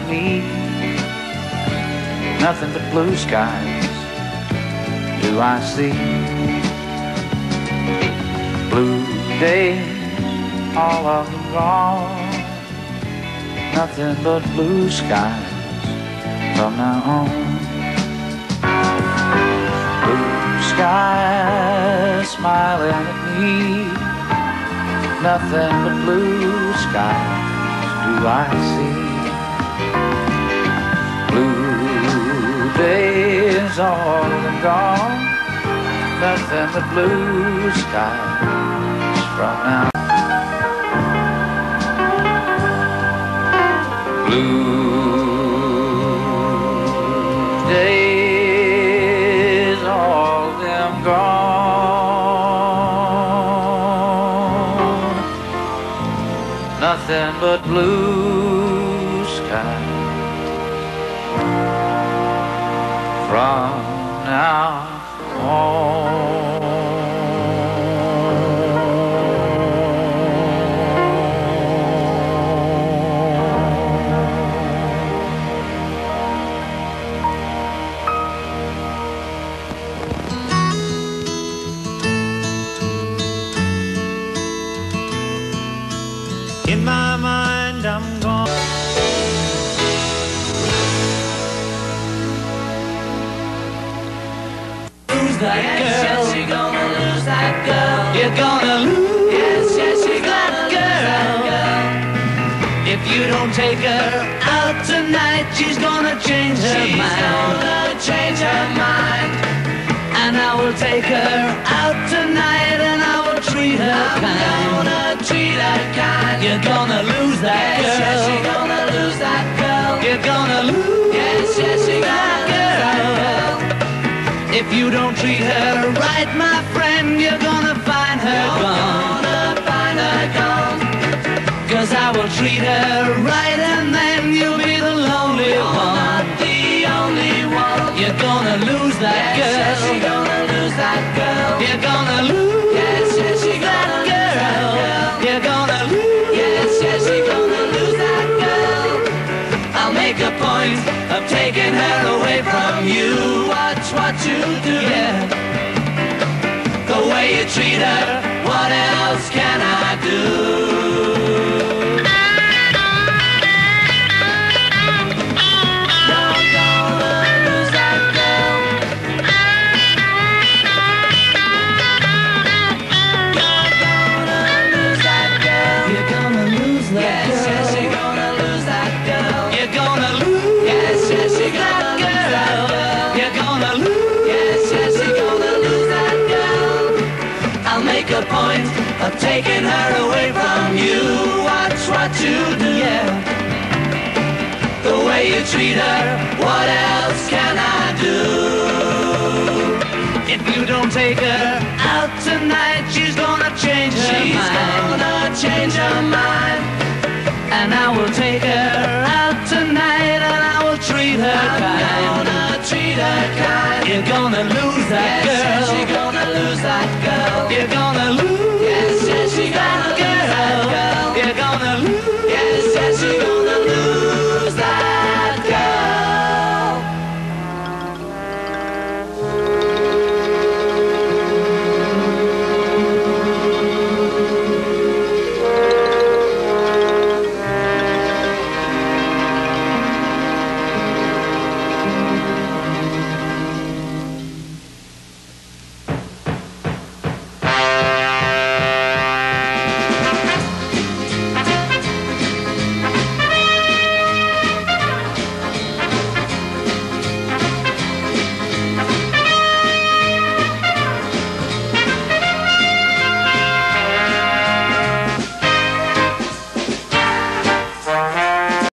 me. Nothing but blue skies do I see. Blue days, all of them gone. Nothing but blue skies from now on. Blue skies smiling at me. Nothing but blue skies do I see. Blue days, all of them gone. Nothing but blue skies from now. Blue days, all of them gone. Nothing but blue skies from now on. In my mind, I'm gone. Lose that girl. Yes, you're gonna lose that girl. You're gonna lose. Yes, you're gonna lose that girl. If you don't take her out tonight, she's gonna change her She's mind. gonna change her mind. And I will take her out tonight, and I will treat her I'm kind. gonna treat her kind. You're gonna lose that Yes, girl. yes, you're gonna lose that girl. You're gonna lose. Yes, yes, you're gonna lose that girl. If you don't treat her right, my friend, you're gonna find her You're gone. gonna find her gone. 'Cause I will treat her right, and then you'll be the lonely You're one. not the only one. You're gonna lose that Yes, girl. yes, you're gonna lose that girl. You're gonna lose. Yes, yes, you're gonna lose that girl. You're gonna lose. Yes, yes, you're gonna lose that girl. I'll make a point of taking her away from you. Watch what you do. Yeah. The way you treat her, what else can I do? You're gonna lose that girl. You're gonna lose that girl. You're gonna lose that Yes, girl. yes, you're gonna lose that girl. You're gonna lose. Yes, yes, you're gonna that lose that girl. girl. You're gonna lose. Yes, yes, you're gonna lose that girl. I'll make a point of taking her away from you. Watch what you do. Yeah. The way you treat her, what else can I do? If you don't take her out tonight, she's gonna change her She's mind. gonna change her mind. And I will take her out tonight, and I will treat her I'm kind. gonna treat her kind. You're gonna lose that Yes, yes, girl. you're gonna lose that girl. You're gonna lose.